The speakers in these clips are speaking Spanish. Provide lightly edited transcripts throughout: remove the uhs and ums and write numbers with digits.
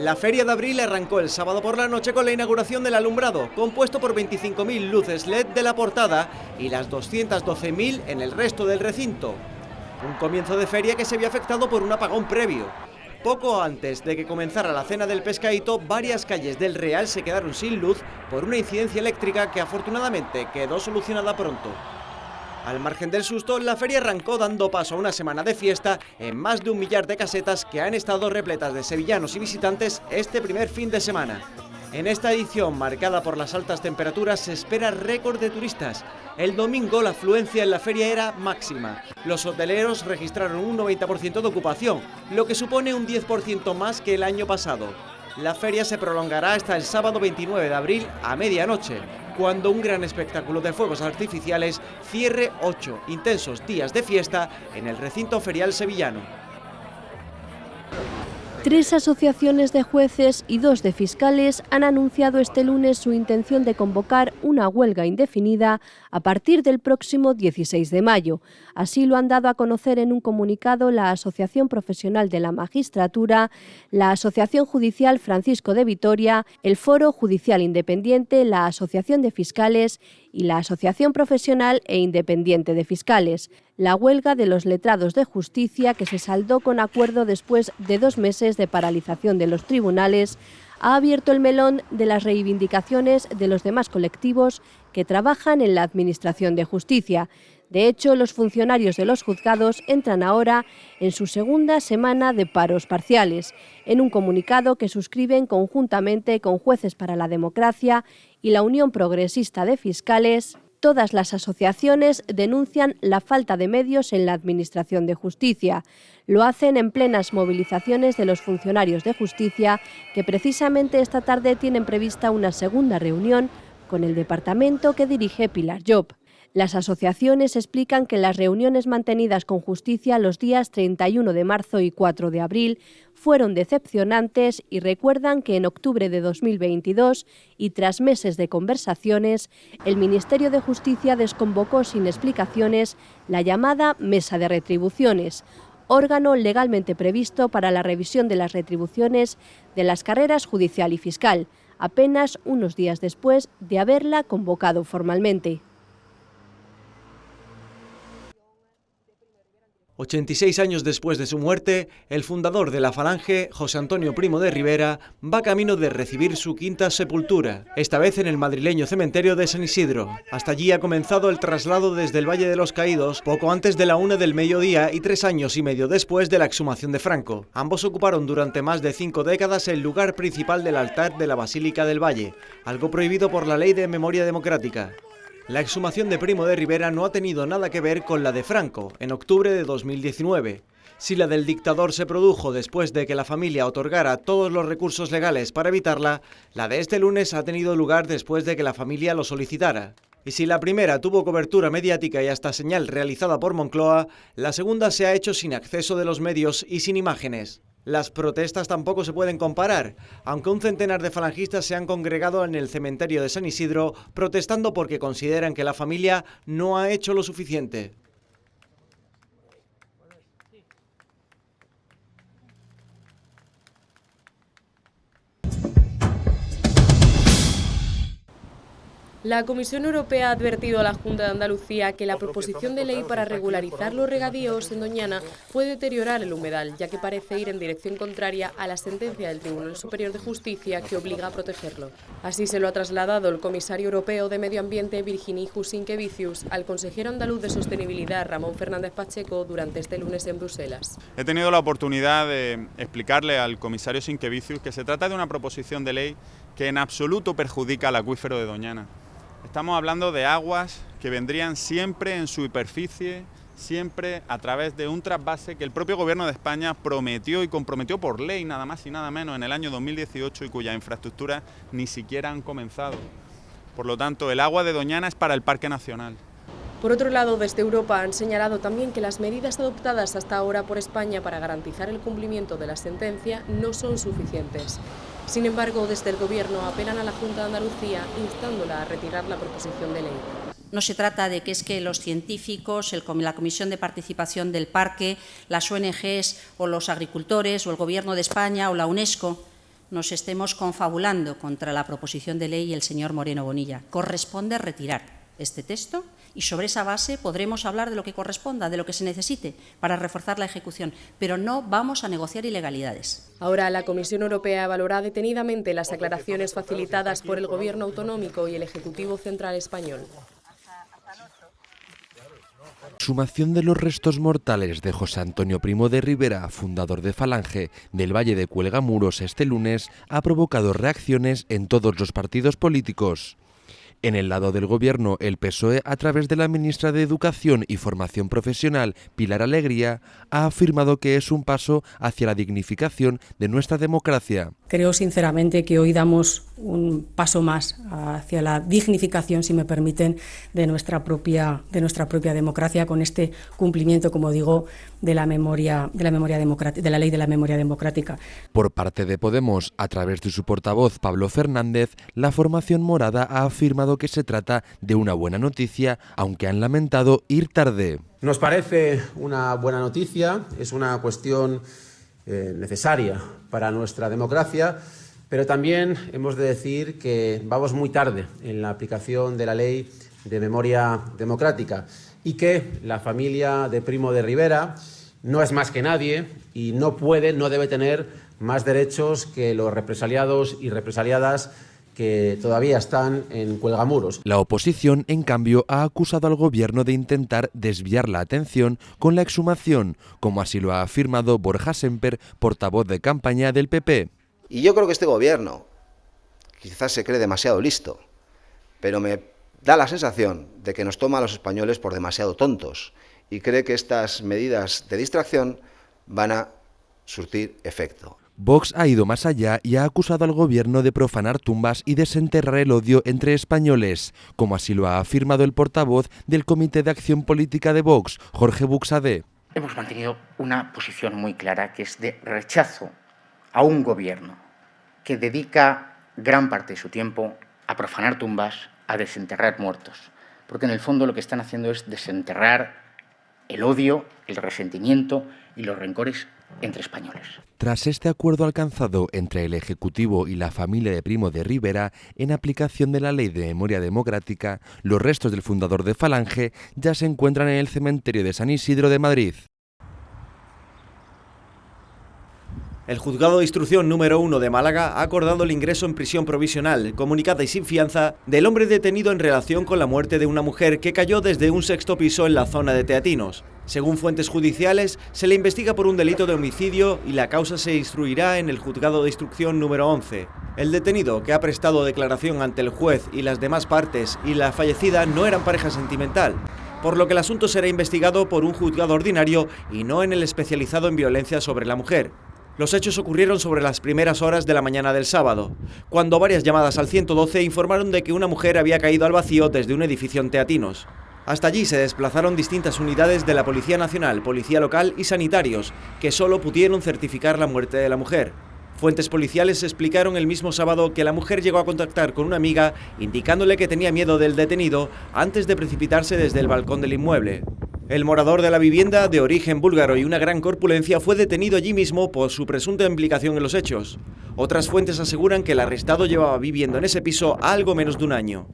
La Feria de Abril arrancó el sábado por la noche con la inauguración del alumbrado, compuesto por 25.000 luces LED de la portada y las 212.000 en el resto del recinto. Un comienzo de feria que se vio afectado por un apagón previo. Poco antes de que comenzara la cena del pescadito, varias calles del Real se quedaron sin luz por una incidencia eléctrica que afortunadamente quedó solucionada pronto. Al margen del susto, la feria arrancó dando paso a una semana de fiesta en más de 1 millar de casetas que han estado repletas de sevillanos y visitantes este primer fin de semana. En esta edición, marcada por las altas temperaturas, se espera récord de turistas. El domingo la afluencia en la feria era máxima. Los hoteleros registraron un 90% de ocupación, lo que supone un 10% más que el año pasado. La feria se prolongará hasta el sábado 29 de abril a medianoche, cuando un gran espectáculo de fuegos artificiales cierre 8 intensos días de fiesta en el recinto ferial sevillano. 3 asociaciones de jueces y 2 de fiscales han anunciado este lunes su intención de convocar una huelga indefinida a partir del próximo 16 de mayo. Así lo han dado a conocer en un comunicado la Asociación Profesional de la Magistratura, la Asociación Judicial Francisco de Vitoria, el Foro Judicial Independiente, la Asociación de Fiscales y la Asociación Profesional e Independiente de Fiscales. La huelga de los letrados de justicia, que se saldó con acuerdo después de 2 meses de paralización de los tribunales, ha abierto el melón de las reivindicaciones de los demás colectivos que trabajan en la Administración de Justicia. De hecho, los funcionarios de los juzgados entran ahora en su segunda semana de paros parciales. En un comunicado que suscriben conjuntamente con Jueces para la Democracia y la Unión Progresista de Fiscales, todas las asociaciones denuncian la falta de medios en la Administración de Justicia. Lo hacen en plenas movilizaciones de los funcionarios de justicia, que precisamente esta tarde tienen prevista una segunda reunión con el departamento que dirige Pilar Llop. Las asociaciones explican que las reuniones mantenidas con Justicia los días 31 de marzo y 4 de abril fueron decepcionantes y recuerdan que en octubre de 2022 y tras meses de conversaciones, el Ministerio de Justicia desconvocó sin explicaciones la llamada Mesa de Retribuciones, órgano legalmente previsto para la revisión de las retribuciones de las carreras judicial y fiscal, apenas unos días después de haberla convocado formalmente. 86 años después de su muerte, el fundador de la Falange, José Antonio Primo de Rivera, va camino de recibir su quinta sepultura, esta vez en el madrileño cementerio de San Isidro. Hasta allí ha comenzado el traslado desde el Valle de los Caídos, poco antes de la 1 del mediodía y 3 años y medio después de la exhumación de Franco. Ambos ocuparon durante más de 5 décadas el lugar principal del altar de la Basílica del Valle, algo prohibido por la Ley de Memoria Democrática. La exhumación de Primo de Rivera no ha tenido nada que ver con la de Franco, en octubre de 2019. Si la del dictador se produjo después de que la familia otorgara todos los recursos legales para evitarla, la de este lunes ha tenido lugar después de que la familia lo solicitara. Y si la primera tuvo cobertura mediática y hasta señal realizada por Moncloa, la segunda se ha hecho sin acceso de los medios y sin imágenes. Las protestas tampoco se pueden comparar, aunque un centenar de falangistas se han congregado en el cementerio de San Isidro protestando porque consideran que la familia no ha hecho lo suficiente. La Comisión Europea ha advertido a la Junta de Andalucía que la proposición de ley para regularizar los regadíos en Doñana puede deteriorar el humedal, ya que parece ir en dirección contraria a la sentencia del Tribunal Superior de Justicia que obliga a protegerlo. Así se lo ha trasladado el comisario europeo de Medio Ambiente, Virginijus Sinkevicius, al consejero andaluz de Sostenibilidad, Ramón Fernández Pacheco, durante este lunes en Bruselas. He tenido la oportunidad de explicarle al comisario Sinkevicius que se trata de una proposición de ley que en absoluto perjudica al acuífero de Doñana. Estamos hablando de aguas que vendrían siempre en superficie, siempre a través de un trasvase que el propio Gobierno de España prometió y comprometió por ley, nada más y nada menos, en el año 2018 y cuyas infraestructuras ni siquiera han comenzado. Por lo tanto, el agua de Doñana es para el Parque Nacional. Por otro lado, desde Europa han señalado también que las medidas adoptadas hasta ahora por España para garantizar el cumplimiento de la sentencia no son suficientes. Sin embargo, desde el Gobierno apelan a la Junta de Andalucía instándola a retirar la proposición de ley. No se trata de que es que los científicos, la Comisión de Participación del Parque, las ONGs o los agricultores o el Gobierno de España o la UNESCO nos estemos confabulando contra la proposición de ley y el señor Moreno Bonilla. Corresponde retirar este texto y sobre esa base podremos hablar de lo que corresponda, de lo que se necesite para reforzar la ejecución, pero no vamos a negociar ilegalidades. Ahora la Comisión Europea valorará detenidamente las aclaraciones facilitadas por el Gobierno autonómico y el Ejecutivo Central español. Exhumación de los restos mortales de José Antonio Primo de Rivera, fundador de Falange, del Valle de Cuelgamuros este lunes, ha provocado reacciones en todos los partidos políticos. En el lado del Gobierno, el PSOE, a través de la ministra de Educación y Formación Profesional, Pilar Alegría, ha afirmado que es un paso hacia la dignificación de nuestra democracia. Creo sinceramente que hoy damos un paso más hacia la dignificación, si me permiten, de nuestra propia democracia, con este cumplimiento, como digo, de la memoria democrática, de la ley de la memoria democrática. Por parte de Podemos, a través de su portavoz Pablo Fernández, la formación morada ha afirmado que se trata de una buena noticia, aunque han lamentado ir tarde. Nos parece una buena noticia, es una cuestión necesaria para nuestra democracia, pero también hemos de decir que vamos muy tarde en la aplicación de la ley de memoria democrática y que la familia de Primo de Rivera no es más que nadie y no debe tener más derechos que los represaliados y represaliadas que todavía están en Cuelgamuros. La oposición, en cambio, ha acusado al Gobierno de intentar desviar la atención con la exhumación, como así lo ha afirmado Borja Semper, portavoz de campaña del PP. Y yo creo que este Gobierno quizás se cree demasiado listo, pero me da la sensación de que nos toma a los españoles por demasiado tontos y cree que estas medidas de distracción van a surtir efecto. Vox ha ido más allá y ha acusado al Gobierno de profanar tumbas y desenterrar el odio entre españoles, como así lo ha afirmado el portavoz del Comité de Acción Política de Vox, Jorge Buxadé. Hemos mantenido una posición muy clara, que es de rechazo a un Gobierno que dedica gran parte de su tiempo a profanar tumbas, a desenterrar muertos, porque en el fondo lo que están haciendo es desenterrar el odio, el resentimiento y los rencores entre españoles. Tras este acuerdo alcanzado entre el Ejecutivo y la familia de Primo de Rivera, en aplicación de la Ley de Memoria Democrática, los restos del fundador de Falange ya se encuentran en el cementerio de San Isidro de Madrid. El Juzgado de Instrucción número 1 de Málaga ha acordado el ingreso en prisión provisional, comunicada y sin fianza, del hombre detenido en relación con la muerte de una mujer que cayó desde un sexto piso en la zona de Teatinos. Según fuentes judiciales, se le investiga por un delito de homicidio y la causa se instruirá en el Juzgado de Instrucción número 11. El detenido, que ha prestado declaración ante el juez y las demás partes, y la fallecida no eran pareja sentimental, por lo que el asunto será investigado por un juzgado ordinario y no en el especializado en violencia sobre la mujer. Los hechos ocurrieron sobre las primeras horas de la mañana del sábado, cuando varias llamadas al 112 informaron de que una mujer había caído al vacío desde un edificio en Teatinos. Hasta allí se desplazaron distintas unidades de la Policía Nacional, Policía Local y sanitarios, que solo pudieron certificar la muerte de la mujer. Fuentes policiales explicaron el mismo sábado que la mujer llegó a contactar con una amiga, indicándole que tenía miedo del detenido antes de precipitarse desde el balcón del inmueble. El morador de la vivienda, de origen búlgaro y una gran corpulencia, fue detenido allí mismo por su presunta implicación en los hechos. Otras fuentes aseguran que el arrestado llevaba viviendo en ese piso algo menos de un año.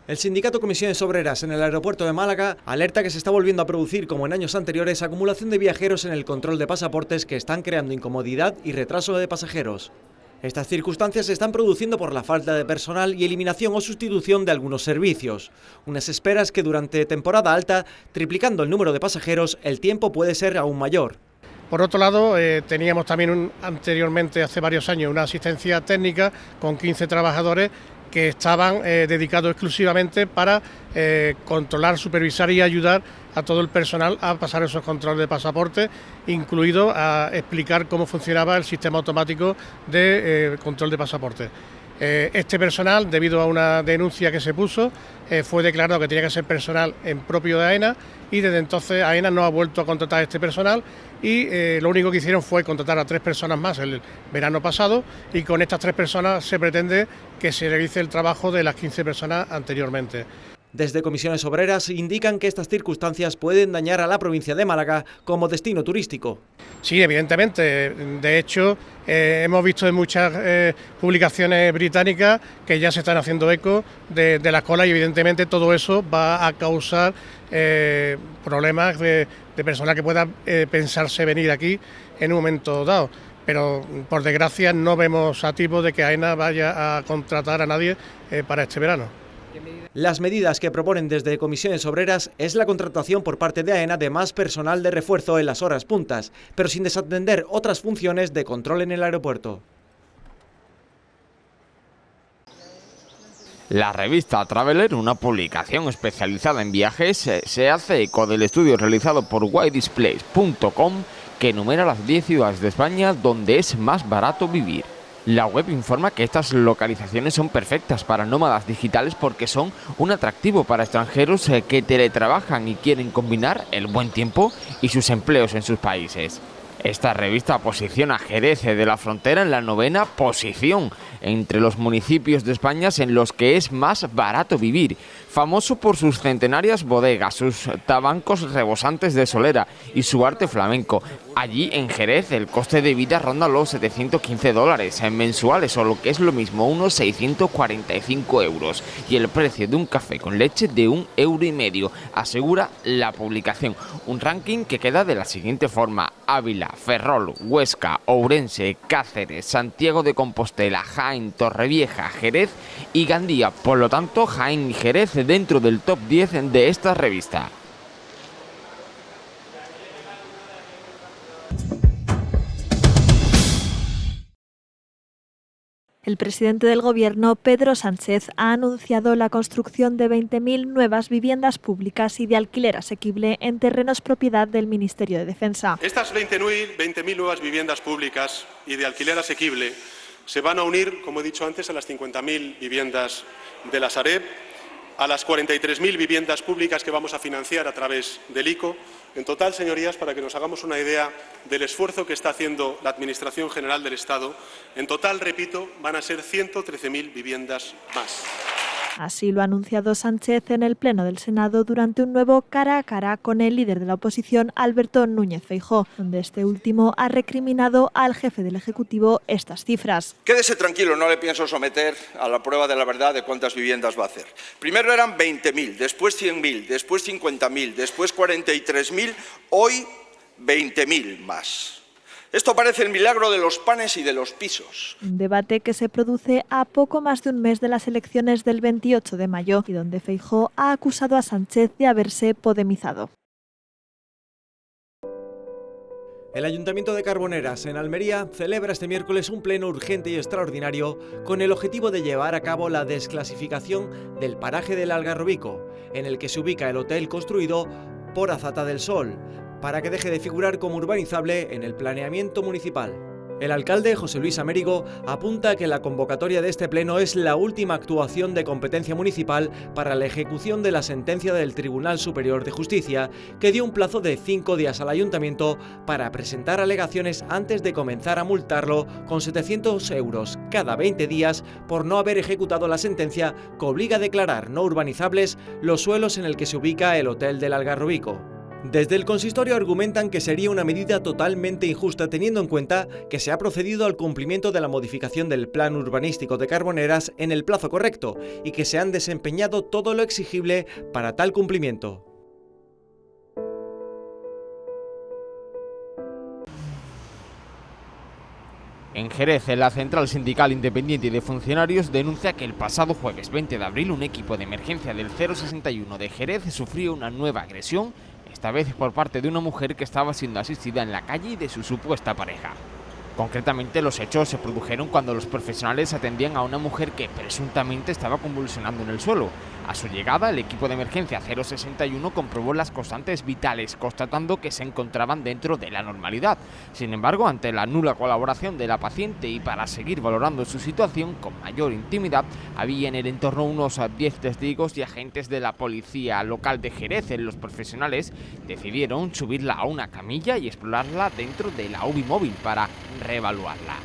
El sindicato Comisiones Obreras en el aeropuerto de Málaga alerta que se está volviendo a producir, como en años anteriores, acumulación de viajeros en el control de pasaportes que están creando incomodidad y retraso de pasajeros. Estas circunstancias se están produciendo por la falta de personal y eliminación o sustitución de algunos servicios. Unas esperas que durante temporada alta, triplicando el número de pasajeros, el tiempo puede ser aún mayor. Por otro lado, teníamos también anteriormente, hace varios años, una asistencia técnica con 15 trabajadores que estaban dedicados exclusivamente para controlar, supervisar y ayudar a todo el personal a pasar esos controles de pasaporte, incluido a explicar cómo funcionaba el sistema automático de control de pasaporte. Este personal, debido a una denuncia que se puso, fue declarado que tenía que ser personal en propio de AENA y desde entonces AENA no ha vuelto a contratar a este personal y lo único que hicieron fue contratar a 3 personas más el verano pasado y con estas 3 personas se pretende que se realice el trabajo de las 15 personas anteriormente. Desde Comisiones Obreras indican que estas circunstancias pueden dañar a la provincia de Málaga como destino turístico. Sí, evidentemente. De hecho, hemos visto en muchas publicaciones británicas que ya se están haciendo eco de la cola y evidentemente todo eso va a causar problemas de personas que puedan pensarse venir aquí en un momento dado. Pero por desgracia no vemos atisbo de que AENA vaya a contratar a nadie para este verano. Las medidas que proponen desde Comisiones Obreras es la contratación por parte de AENA de más personal de refuerzo en las horas puntas, pero sin desatender otras funciones de control en el aeropuerto. La revista Traveler, una publicación especializada en viajes, se hace eco del estudio realizado por whydisplays.com que enumera las 10 ciudades de España donde es más barato vivir. La web informa que estas localizaciones son perfectas para nómadas digitales porque son un atractivo para extranjeros que teletrabajan y quieren combinar el buen tiempo y sus empleos en sus países. Esta revista posiciona a Jerez de la Frontera en la 9ª posición entre los municipios de España en los que es más barato vivir, famoso por sus centenarias bodegas, sus tabancos rebosantes de solera y su arte flamenco. Allí en Jerez el coste de vida ronda los $715 mensuales, o lo que es lo mismo, unos 645 euros, y el precio de un café con leche de €1,50, asegura la publicación. Un ranking que queda de la siguiente forma: Ávila, Ferrol, Huesca, Ourense, Cáceres, Santiago de Compostela, Jaén, Torrevieja, Jerez y Gandía. Por lo tanto, Jaén y Jerez dentro del top 10 de esta revista. El presidente del Gobierno, Pedro Sánchez, ha anunciado la construcción de 20.000 nuevas viviendas públicas y de alquiler asequible en terrenos propiedad del Ministerio de Defensa. Estas 20.000 nuevas viviendas públicas y de alquiler asequible se van a unir, como he dicho antes, a las 50.000 viviendas de la Sareb, a las 43.000 viviendas públicas que vamos a financiar a través del ICO. En total, señorías, para que nos hagamos una idea del esfuerzo que está haciendo la Administración General del Estado, en total, repito, van a ser 113.000 viviendas más. Así lo ha anunciado Sánchez en el Pleno del Senado durante un nuevo cara a cara con el líder de la oposición, Alberto Núñez Feijóo, donde este último ha recriminado al jefe del Ejecutivo estas cifras. Quédese tranquilo, no le pienso someter a la prueba de la verdad de cuántas viviendas va a hacer. Primero eran 20.000, después 100.000, después 50.000, después 43.000, hoy 20.000 más. Esto parece el milagro de los panes y de los pisos. Un debate que se produce a poco más de un mes de las elecciones del 28 de mayo y donde Feijóo ha acusado a Sánchez de haberse podemizado. El Ayuntamiento de Carboneras, en Almería, celebra este miércoles un pleno urgente y extraordinario con el objetivo de llevar a cabo la desclasificación del paraje del Algarrobico, en el que se ubica el hotel construido por Azata del Sol, para que deje de figurar como urbanizable en el planeamiento municipal. El alcalde, José Luis Amérigo, apunta que la convocatoria de este pleno es la última actuación de competencia municipal para la ejecución de la sentencia del Tribunal Superior de Justicia, que dio un plazo de 5 días al ayuntamiento para presentar alegaciones antes de comenzar a multarlo con 700 euros cada 20 días por no haber ejecutado la sentencia que obliga a declarar no urbanizables los suelos en el que se ubica el Hotel del Algarrobico. Desde el consistorio argumentan que sería una medida totalmente injusta teniendo en cuenta que se ha procedido al cumplimiento de la modificación del plan urbanístico de Carboneras en el plazo correcto y que se han desempeñado todo lo exigible para tal cumplimiento. En Jerez, la Central Sindical Independiente de Funcionarios denuncia que el pasado jueves 20 de abril un equipo de emergencia del 061 de Jerez sufrió una nueva agresión, esta vez por parte de una mujer que estaba siendo asistida en la calle y de su supuesta pareja. Concretamente, los hechos se produjeron cuando los profesionales atendían a una mujer que presuntamente estaba convulsionando en el suelo. A su llegada, el equipo de emergencia 061 comprobó las constantes vitales, constatando que se encontraban dentro de la normalidad. Sin embargo, ante la nula colaboración de la paciente y para seguir valorando su situación con mayor intimidad, había en el entorno unos 10 testigos y agentes de la policía local de Jerez. Los profesionales decidieron subirla a una camilla y explorarla dentro de la UBI móvil para reevaluarla.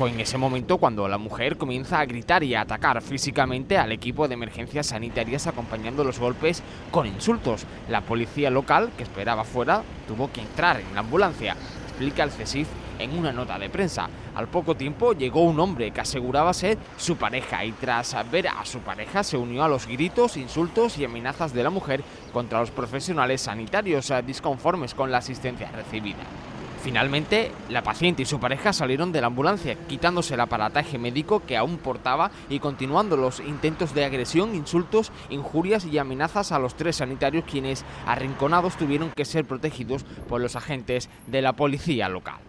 Fue en ese momento cuando la mujer comienza a gritar y a atacar físicamente al equipo de emergencias sanitarias, acompañando los golpes con insultos. La policía local, que esperaba fuera, tuvo que entrar en la ambulancia, explica el CSIF en una nota de prensa. Al poco tiempo llegó un hombre que aseguraba ser su pareja y tras ver a su pareja se unió a los gritos, insultos y amenazas de la mujer contra los profesionales sanitarios disconformes con la asistencia recibida. Finalmente, la paciente y su pareja salieron de la ambulancia, quitándose el aparataje médico que aún portaba y continuando los intentos de agresión, insultos, injurias y amenazas a los 3 sanitarios, quienes, arrinconados, tuvieron que ser protegidos por los agentes de la policía local.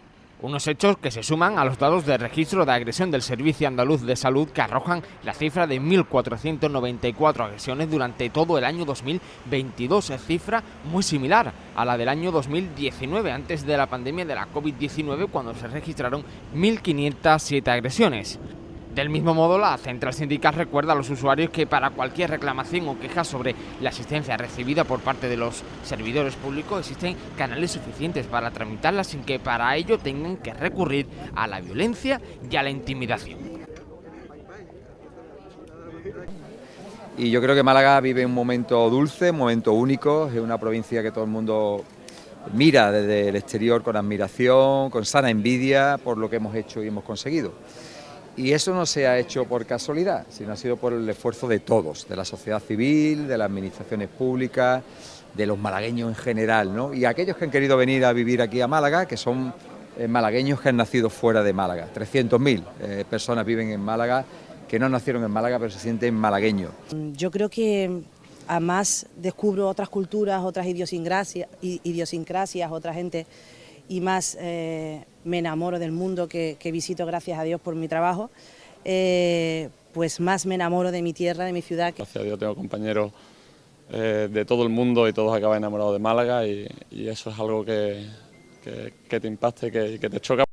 Unos hechos que se suman a los datos de registro de agresión del Servicio Andaluz de Salud, que arrojan la cifra de 1.494 agresiones durante todo el año 2022, cifra muy similar a la del año 2019, antes de la pandemia de la COVID-19, cuando se registraron 1.507 agresiones. Del mismo modo, la central sindical recuerda a los usuarios que para cualquier reclamación o queja sobre la asistencia recibida por parte de los servidores públicos existen canales suficientes para tramitarla sin que para ello tengan que recurrir a la violencia y a la intimidación. Y yo creo que Málaga vive un momento dulce, un momento único, es una provincia que todo el mundo mira desde el exterior con admiración, con sana envidia por lo que hemos hecho y hemos conseguido. Y eso no se ha hecho por casualidad, sino ha sido por el esfuerzo de todos, de la sociedad civil, de las administraciones públicas, de los malagueños en general, ¿no? Y aquellos que han querido venir a vivir aquí a Málaga, que son malagueños que han nacido fuera de Málaga. 300.000 personas viven en Málaga, que no nacieron en Málaga, pero se sienten malagueños. Yo creo que además descubro otras culturas, otras idiosincrasias, otra gente, y más me enamoro del mundo que visito, gracias a Dios por mi trabajo, pues más me enamoro de mi tierra, de mi ciudad. Gracias a Dios tengo compañeros de todo el mundo y todos acaban enamorados de Málaga y eso es algo que te impacta y que te choca.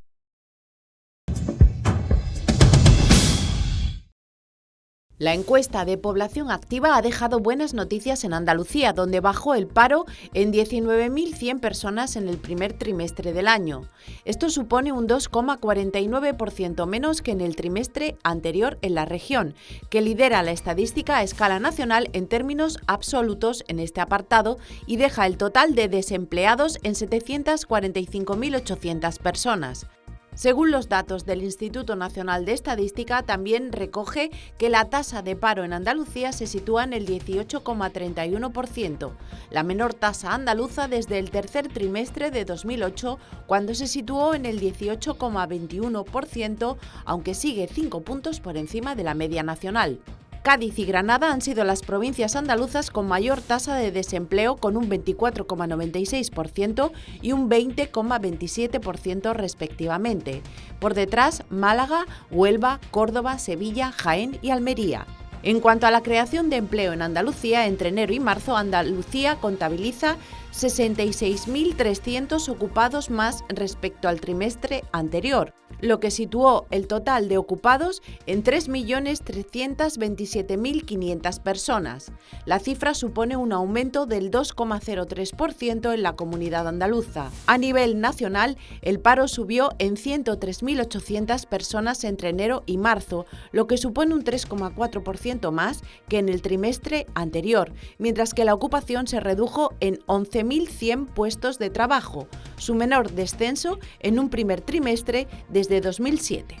La encuesta de población activa ha dejado buenas noticias en Andalucía, donde bajó el paro en 19.100 personas en el primer trimestre del año. Esto supone un 2,49% menos que en el trimestre anterior en la región, que lidera la estadística a escala nacional en términos absolutos en este apartado y deja el total de desempleados en 745.800 personas. Según los datos del Instituto Nacional de Estadística, también recoge que la tasa de paro en Andalucía se sitúa en el 18,31%, la menor tasa andaluza desde el tercer trimestre de 2008, cuando se situó en el 18,21%, aunque sigue 5 puntos por encima de la media nacional. Cádiz y Granada han sido las provincias andaluzas con mayor tasa de desempleo, con un 24,96% y un 20,27% respectivamente. Por detrás, Málaga, Huelva, Córdoba, Sevilla, Jaén y Almería. En cuanto a la creación de empleo en Andalucía, entre enero y marzo, Andalucía contabiliza 66.300 ocupados más respecto al trimestre anterior, lo que situó el total de ocupados en 3.327.500 personas. La cifra supone un aumento del 2,03% en la comunidad andaluza. A nivel nacional, el paro subió en 103.800 personas entre enero y marzo, lo que supone un 3,4% más que en el trimestre anterior, mientras que la ocupación se redujo en 11.100 puestos de trabajo, su menor descenso en un primer trimestre desde 2007.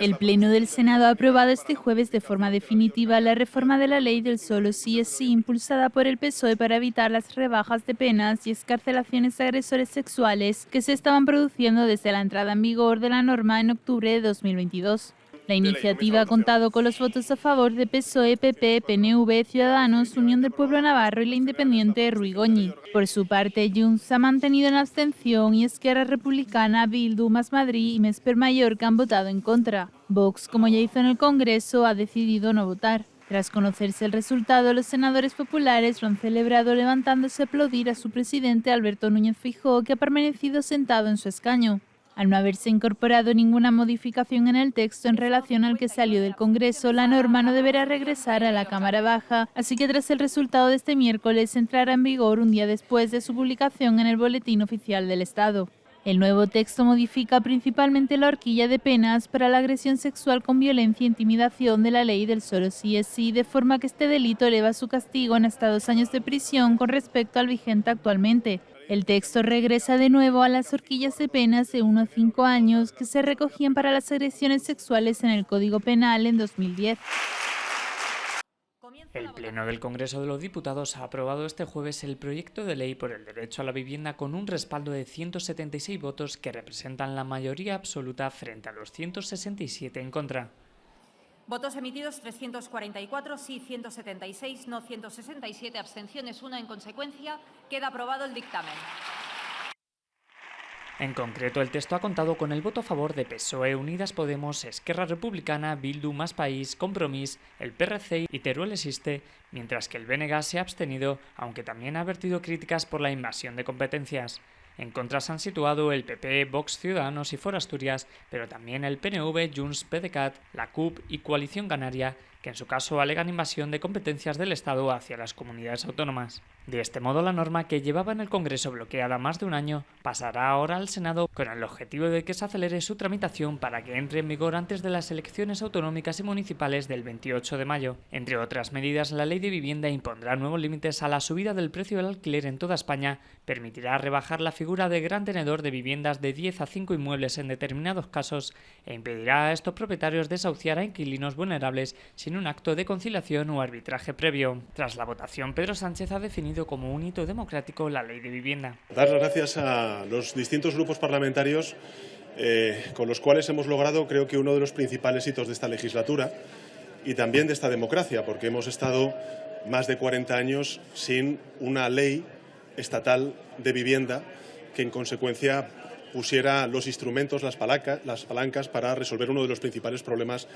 El Pleno del Senado ha aprobado este jueves de forma definitiva la reforma de la ley del solo sí es sí, impulsada por el PSOE para evitar las rebajas de penas y excarcelaciones de agresores sexuales que se estaban produciendo desde la entrada en vigor de la norma en octubre de 2022. La iniciativa ha contado con los votos a favor de PSOE, PP, PNV, Ciudadanos, Unión del Pueblo Navarro y la independiente Rui Goñi. Por su parte, Junts se ha mantenido en abstención y Esquerra Republicana, Bildu, Más Madrid y Més per Mallorca han votado en contra. Vox, como ya hizo en el Congreso, ha decidido no votar. Tras conocerse el resultado, los senadores populares lo han celebrado levantándose a aplaudir a su presidente Alberto Núñez Feijóo, que ha permanecido sentado en su escaño. Al no haberse incorporado ninguna modificación en el texto en relación al que salió del Congreso, la norma no deberá regresar a la Cámara Baja, así que tras el resultado de este miércoles entrará en vigor un día después de su publicación en el Boletín Oficial del Estado. El nuevo texto modifica principalmente la horquilla de penas para la agresión sexual con violencia e intimidación de la ley del solo sí es sí, de forma que este delito eleva su castigo en hasta 2 años de prisión con respecto al vigente actualmente. El texto regresa de nuevo a las horquillas de penas de 1 a 5 años que se recogían para las agresiones sexuales en el Código Penal en 2010. El Pleno del Congreso de los Diputados ha aprobado este jueves el proyecto de ley por el derecho a la vivienda con un respaldo de 176 votos que representan la mayoría absoluta frente a los 167 en contra. Votos emitidos 344, sí 176, no 167, abstenciones 1. En consecuencia, queda aprobado el dictamen. En concreto, el texto ha contado con el voto a favor de PSOE, Unidas Podemos, Esquerra Republicana, Bildu, Más País, Compromís, el PRC y Teruel Existe, mientras que el BNG se ha abstenido, aunque también ha vertido críticas por la invasión de competencias. En contra se han situado el PP, Vox, Ciudadanos y Fora Asturias, pero también el PNV, Junts, PDeCAT, la CUP y Coalición Canaria, que en su caso alegan invasión de competencias del Estado hacia las comunidades autónomas. De este modo, la norma que llevaba en el Congreso bloqueada más de un año pasará ahora al Senado con el objetivo de que se acelere su tramitación para que entre en vigor antes de las elecciones autonómicas y municipales del 28 de mayo. Entre otras medidas, la Ley de Vivienda impondrá nuevos límites a la subida del precio del alquiler en toda España, permitirá rebajar la figura de gran tenedor de viviendas de 10 a 5 inmuebles en determinados casos e impedirá a estos propietarios desahuciar a inquilinos vulnerables sin un acto de conciliación o arbitraje previo. Tras la votación, Pedro Sánchez ha definido como un hito democrático la Ley de Vivienda. Dar las gracias a los distintos grupos parlamentarios con los cuales hemos logrado, creo que uno de los principales hitos de esta legislatura y también de esta democracia, porque hemos estado más de 40 años sin una ley estatal de vivienda que en consecuencia pusiera los instrumentos, las palancas para resolver uno de los principales problemas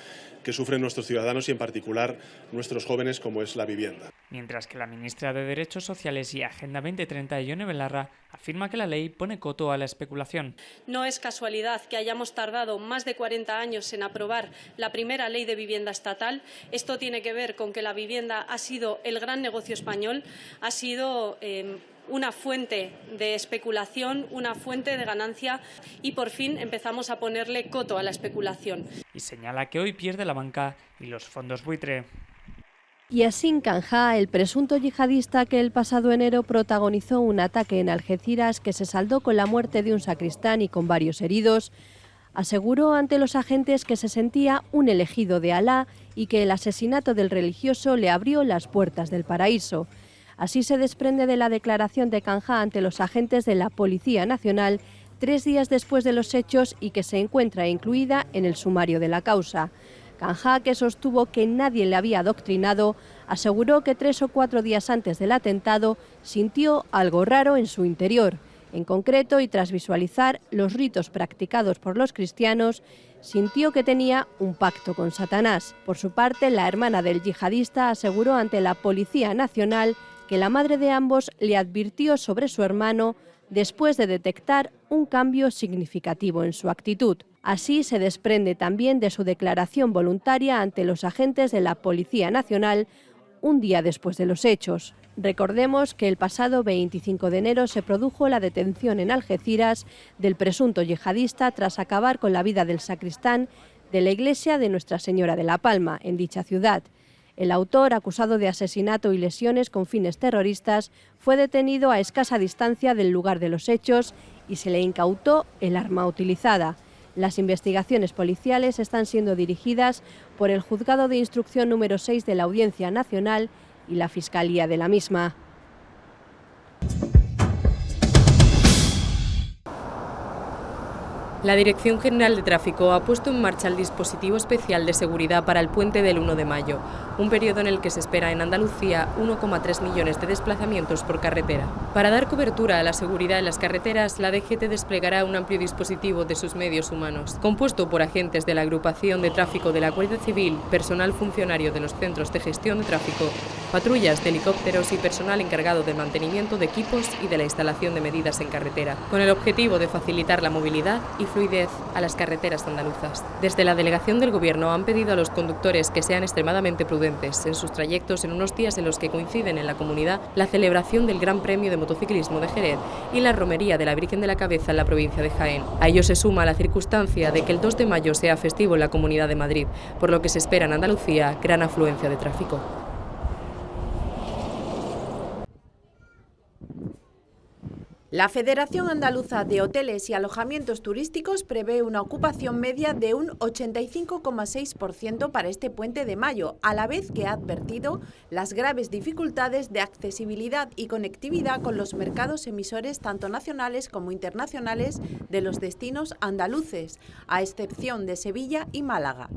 que sufren nuestros ciudadanos y en particular nuestros jóvenes, como es la vivienda. Mientras que la ministra de Derechos Sociales y Agenda 2030, Ione Belarra, afirma que la ley pone coto a la especulación. No es casualidad que hayamos tardado más de 40 años en aprobar la primera ley de vivienda estatal. Esto tiene que ver con que la vivienda ha sido el gran negocio español, ha sido una fuente de especulación, una fuente de ganancia y por fin empezamos a ponerle coto a la especulación. Y señala que hoy pierde la banca y los fondos buitre. Yassin Khanjá, el presunto yihadista que el pasado enero protagonizó un ataque en Algeciras que se saldó con la muerte de un sacristán y con varios heridos, aseguró ante los agentes que se sentía un elegido de Alá y que el asesinato del religioso le abrió las puertas del paraíso. Así se desprende de la declaración de Khanjá ante los agentes de la Policía Nacional 3 días después de los hechos y que se encuentra incluida en el sumario de la causa. Khanjá, que sostuvo que nadie le había adoctrinado, aseguró que 3 o 4 días antes del atentado sintió algo raro en su interior. En concreto, y tras visualizar los ritos practicados por los cristianos, sintió que tenía un pacto con Satanás. Por su parte, la hermana del yihadista aseguró ante la Policía Nacional que la madre de ambos le advirtió sobre su hermano después de detectar un cambio significativo en su actitud. Así se desprende también de su declaración voluntaria ante los agentes de la Policía Nacional un día después de los hechos. Recordemos que el pasado 25 de enero se produjo la detención en Algeciras del presunto yihadista tras acabar con la vida del sacristán de la iglesia de Nuestra Señora de la Palma, en dicha ciudad. El autor, acusado de asesinato y lesiones con fines terroristas, fue detenido a escasa distancia del lugar de los hechos y se le incautó el arma utilizada. Las investigaciones policiales están siendo dirigidas por el Juzgado de Instrucción número 6 de la Audiencia Nacional y la Fiscalía de la misma. La Dirección General de Tráfico ha puesto en marcha el dispositivo especial de seguridad para el puente del 1 de mayo, un periodo en el que se espera en Andalucía 1,3 millones de desplazamientos por carretera. Para dar cobertura a la seguridad en las carreteras, la DGT desplegará un amplio dispositivo de sus medios humanos, compuesto por agentes de la Agrupación de Tráfico de la Guardia Civil, personal funcionario de los centros de gestión de tráfico patrullas de helicópteros y personal encargado del mantenimiento de equipos y de la instalación de medidas en carretera, con el objetivo de facilitar la movilidad y fluidez a las carreteras andaluzas. Desde la delegación del Gobierno han pedido a los conductores que sean extremadamente prudentes en sus trayectos en unos días en los que coinciden en la comunidad la celebración del Gran Premio de Motociclismo de Jerez y la romería de la Virgen de la Cabeza en la provincia de Jaén. A ello se suma la circunstancia de que el 2 de mayo sea festivo en la Comunidad de Madrid, por lo que se espera en Andalucía gran afluencia de tráfico. La Federación Andaluza de Hoteles y Alojamientos Turísticos prevé una ocupación media de un 85,6% para este puente de mayo, a la vez que ha advertido las graves dificultades de accesibilidad y conectividad con los mercados emisores tanto nacionales como internacionales de los destinos andaluces, a excepción de Sevilla y Málaga.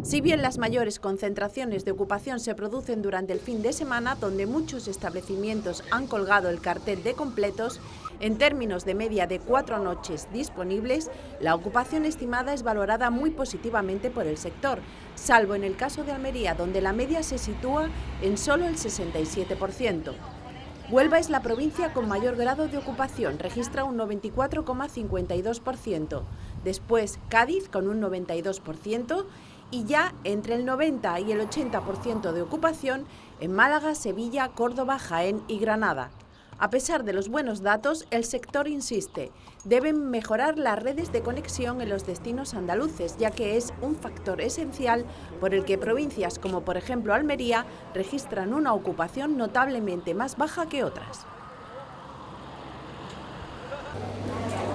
Si bien las mayores concentraciones de ocupación se producen durante el fin de semana, donde muchos establecimientos han colgado el cartel de completos, en términos de media de 4 noches disponibles, la ocupación estimada es valorada muy positivamente por el sector, salvo en el caso de Almería, donde la media se sitúa en solo el 67%. Huelva es la provincia con mayor grado de ocupación, registra un 94,52%. Después Cádiz con un 92%. Y ya entre el 90 y el 80% de ocupación en Málaga, Sevilla, Córdoba, Jaén y Granada. A pesar de los buenos datos, el sector insiste, deben mejorar las redes de conexión en los destinos andaluces, ya que es un factor esencial por el que provincias como por ejemplo Almería registran una ocupación notablemente más baja que otras.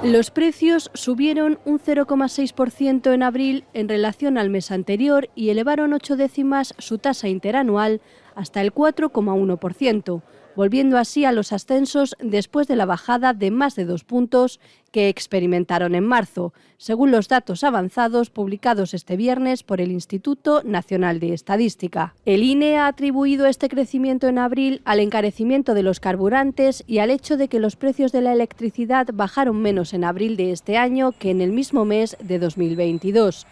Los precios subieron un 0,6% en abril en relación al mes anterior y elevaron 8 décimas su tasa interanual hasta el 4,1%, volviendo así a los ascensos después de la bajada de más de 2 puntos que experimentaron en marzo, según los datos avanzados publicados este viernes por el Instituto Nacional de Estadística. El INE ha atribuido este crecimiento en abril al encarecimiento de los carburantes y al hecho de que los precios de la electricidad bajaron menos en abril de este año que en el mismo mes de 2022.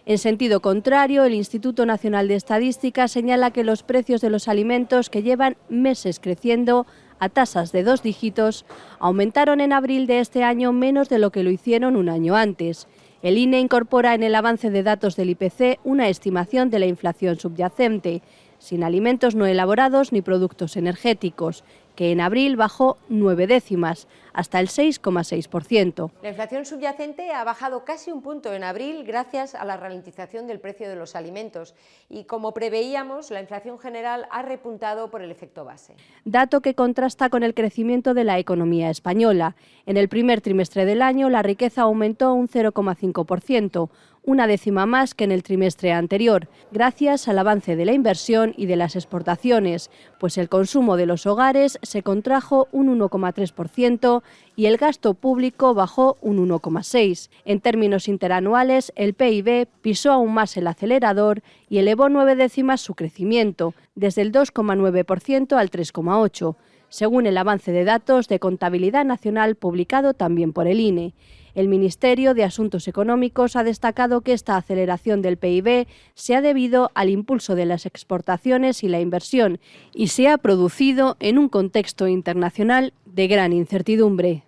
En sentido contrario, el Instituto Nacional de Estadística señala que los precios de los alimentos, que llevan meses creciendo a tasas de 2 dígitos, aumentaron en abril de este año menos de lo que lo hicieron un año antes. El INE incorpora en el avance de datos del IPC una estimación de la inflación subyacente, sin alimentos no elaborados ni productos energéticos, que en abril bajó 9 décimas, hasta el 6,6%. La inflación subyacente ha bajado casi un punto en abril gracias a la ralentización del precio de los alimentos y, como preveíamos, la inflación general ha repuntado por el efecto base. Dato que contrasta con el crecimiento de la economía española. En el primer trimestre del año la riqueza aumentó un 0,5%, una décima más que en el trimestre anterior, gracias al avance de la inversión y de las exportaciones, pues el consumo de los hogares se contrajo un 1,3% y el gasto público bajó un 1,6%. En términos interanuales, el PIB pisó aún más el acelerador y elevó 9 décimas su crecimiento, desde el 2,9% al 3,8%, según el avance de datos de contabilidad nacional publicado también por el INE. El Ministerio de Asuntos Económicos ha destacado que esta aceleración del PIB se ha debido al impulso de las exportaciones y la inversión y se ha producido en un contexto internacional de gran incertidumbre.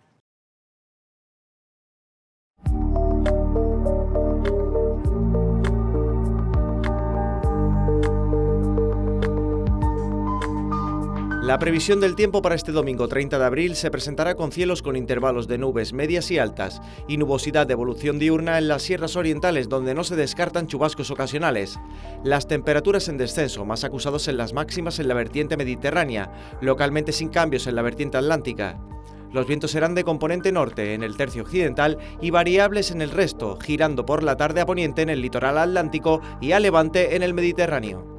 La previsión del tiempo para este domingo 30 de abril se presentará con cielos con intervalos de nubes medias y altas y nubosidad de evolución diurna en las sierras orientales, donde no se descartan chubascos ocasionales. Las temperaturas en descenso, más acusados en las máximas en la vertiente mediterránea, localmente sin cambios en la vertiente atlántica. Los vientos serán de componente norte en el tercio occidental y variables en el resto, girando por la tarde a poniente en el litoral atlántico y a levante en el Mediterráneo.